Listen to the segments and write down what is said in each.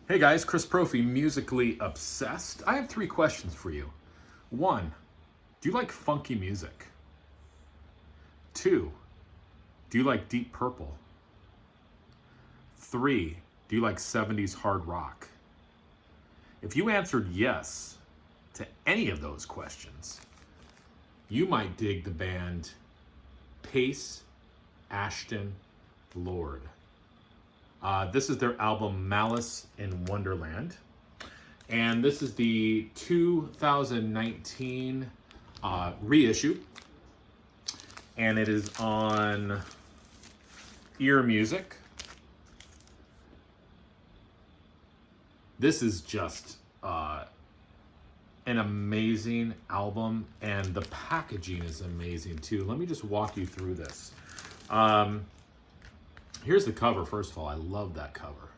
Hey guys, Chris Profi, Musically Obsessed. I have 3 questions for you. 1, do you like funky music? 2, do you like Deep Purple? 3, do you like 70s hard rock? If you answered yes to any of those questions, you might dig the band Paice, Ashton, Lord. This is their album Malice in Wonderland. And this is the 2019 reissue. And it is on Ear Music. This is just an amazing album, and the packaging is amazing too. Let me just walk you through this. Here's the cover, first of all. I love that cover.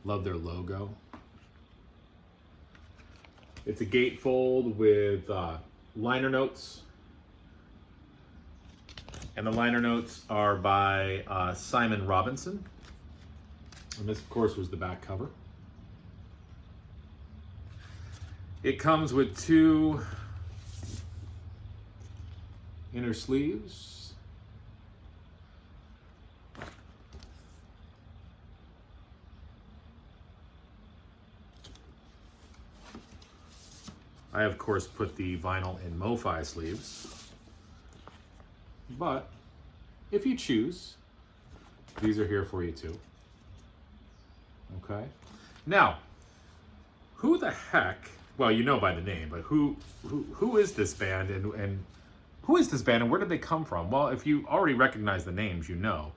Love their logo. It's a gatefold with liner notes. And the liner notes are by Simon Robinson. And this, of course, was the back cover. It comes with 2 inner sleeves. I, of course, put the vinyl in MoFi sleeves. But if you choose, these are here for you too. Okay? Now, who the heck, well, you know by the name, but who is this band and who is this band and where did they come from? Well, if you already recognize the names, you know.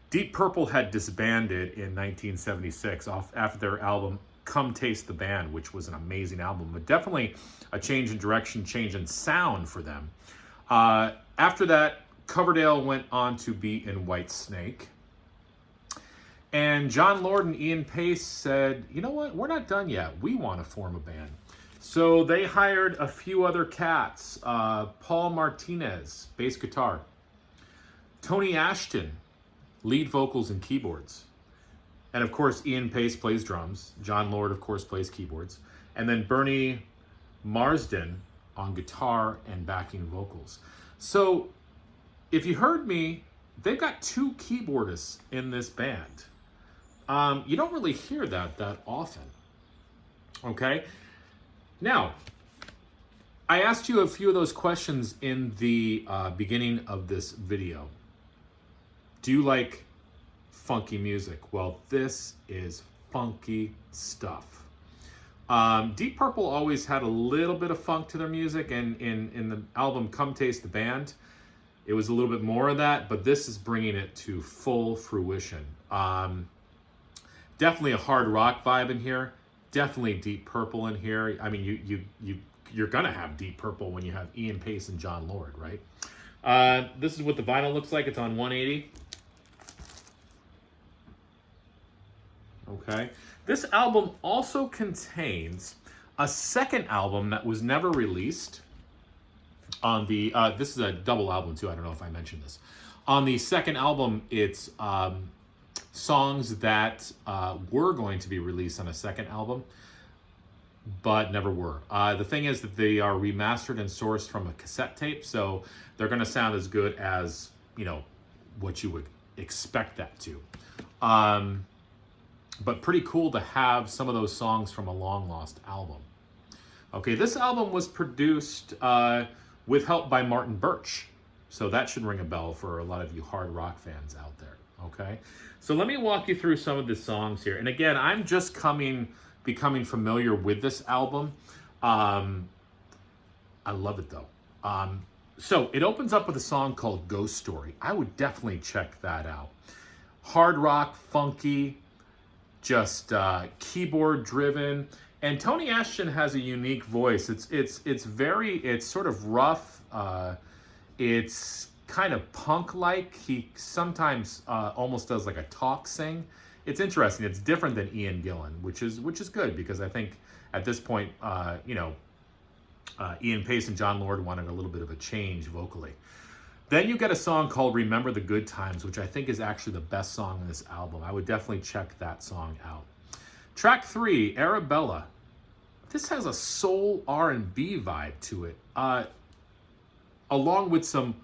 Deep Purple had disbanded in 1976 after their album Come Taste the Band, which was an amazing album, but definitely a change in direction, change in sound for them. After that, Coverdale went on to be in Whitesnake. And John Lord and Ian Paice said, you know what, we're not done yet. We want to form a band. So they hired a few other cats. Paul Martinez, bass guitar. Tony Ashton, lead vocals and keyboards. And of course, Ian Paice plays drums. John Lord, of course, plays keyboards. And then Bernie Marsden on guitar and backing vocals. So if you heard me, they've got 2 keyboardists in this band. You don't really hear that often. Okay? Now, I asked you a few of those questions in the beginning of this video. Do you like funky music? Well, this is funky stuff. Deep Purple always had a little bit of funk to their music, and in the album Come Taste the Band, it was a little bit more of that, but this is bringing it to full fruition. Definitely a hard rock vibe in here. Definitely Deep Purple in here. I mean, you're gonna have Deep Purple when you have Ian Paice and John Lord, right? This is what the vinyl looks like. It's on 180. Okay. This album also contains a second album that was never released. On the this is a double album too. I don't know if I mentioned this. On the second album, it's songs that were going to be released on a second album, but never were. The thing is that they are remastered and sourced from a cassette tape, so they're going to sound as good as, you know, what you would expect that to. But pretty cool to have some of those songs from a long lost album. Okay, this album was produced with help by Martin Birch. So that should ring a bell for a lot of you hard rock fans out there. Okay, so let me walk you through some of the songs here. And again, I'm just becoming familiar with this album. I love it though. So it opens up with a song called Ghost Story. I would definitely check that out. Hard rock, funky, just keyboard driven. And Tony Ashton has a unique voice. It's sort of rough. It's kind of punk-like. He sometimes almost does like a talk sing. It's interesting. It's different than Ian Gillan, which is good, because I think at this point, Ian Paice and John Lord wanted a little bit of a change vocally. Then you get a song called Remember the Good Times, which I think is actually the best song in this album. I would definitely check that song out. Track 3, Arabella. This has a soul R&B vibe to it, along with some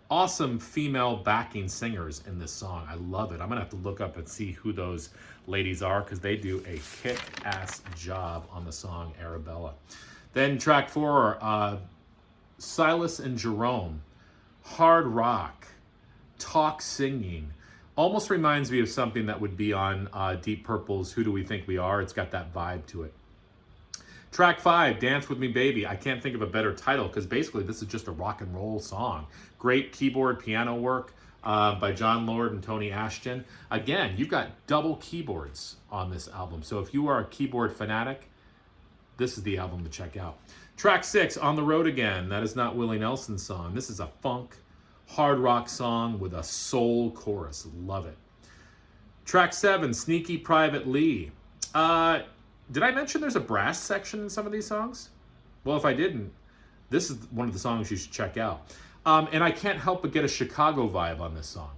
awesome female backing singers in this song. I love it. I'm gonna have to look up and see who those ladies are because they do a kick-ass job on the song Arabella. Then track 4, Silas and Jerome, hard rock, talk singing. Almost reminds me of something that would be on Deep Purple's Who Do We Think We Are? It's got that vibe to it. Track 5, Dance With Me Baby. I can't think of a better title because basically this is just a rock and roll song. Great keyboard piano work by John Lord and Tony Ashton. Again, you've got double keyboards on this album. So if you are a keyboard fanatic, this is the album to check out. Track 6, On the Road Again. That is not Willie Nelson's song. This is a funk, hard rock song with a soul chorus. Love it. Track 7, Sneaky Private Lee. Did I mention there's a brass section in some of these songs? Well, if I didn't, this is one of the songs you should check out. And I can't help but get a Chicago vibe on this song.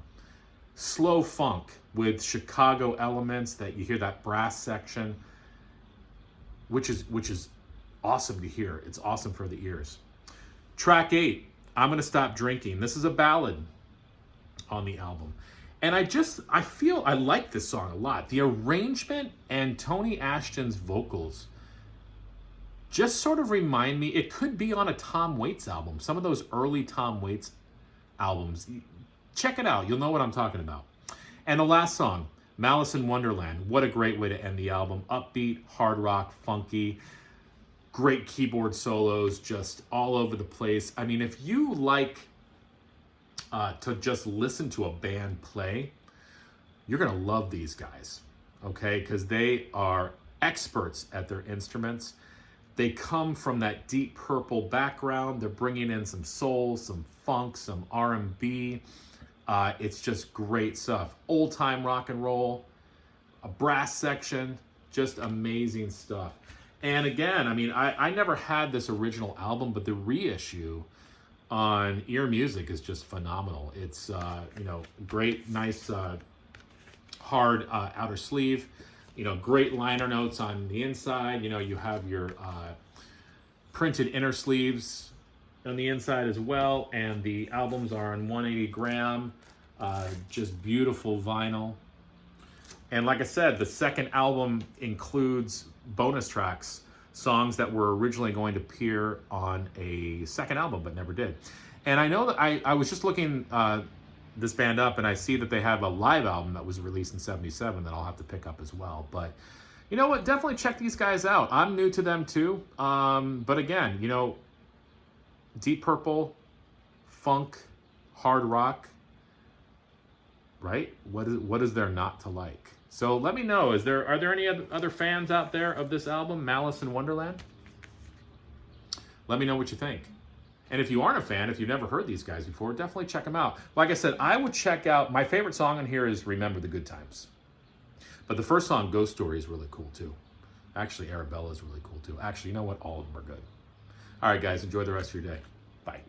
Slow funk with Chicago elements that you hear that brass section, which is awesome to hear. It's awesome for the ears. Track 8, I'm Gonna Stop Drinking. This is a ballad on the album. And I feel I like this song a lot. The arrangement and Tony Ashton's vocals just sort of remind me, it could be on a Tom Waits album. Some of those early Tom Waits albums. Check it out. You'll know what I'm talking about. And the last song, Malice in Wonderland. What a great way to end the album. Upbeat, hard rock, funky, great keyboard solos, just all over the place. I mean, if you like to just listen to a band play, you're going to love these guys, okay? Because they are experts at their instruments. They come from that Deep Purple background. They're bringing in some soul, some funk, some R&B. It's just great stuff. Old-time rock and roll, a brass section, just amazing stuff. And again, I mean, I never had this original album, but the reissue on Ear Music is just phenomenal. It's, great, nice, hard outer sleeve. Great liner notes on the inside. You have your printed inner sleeves on the inside as well. And the albums are on 180 gram, just beautiful vinyl. And like I said, the second album includes bonus tracks, songs that were originally going to appear on a second album but never did. And I know that I was just looking this band up, and I see that they have a live album that was released in 77 that I'll have to pick up as well. But you know what? Definitely check these guys out. I'm new to them too. But again, Deep Purple, funk, hard rock, right? What is there not to like? So let me know, are there any other fans out there of this album, Malice in Wonderland? Let me know what you think. And if you aren't a fan, if you've never heard these guys before, definitely check them out. Like I said, I would check out, my favorite song on here is Remember the Good Times. But the first song, Ghost Story, is really cool too. Actually, Arabella is really cool too. Actually, you know what? All of them are good. All right, guys, enjoy the rest of your day. Bye.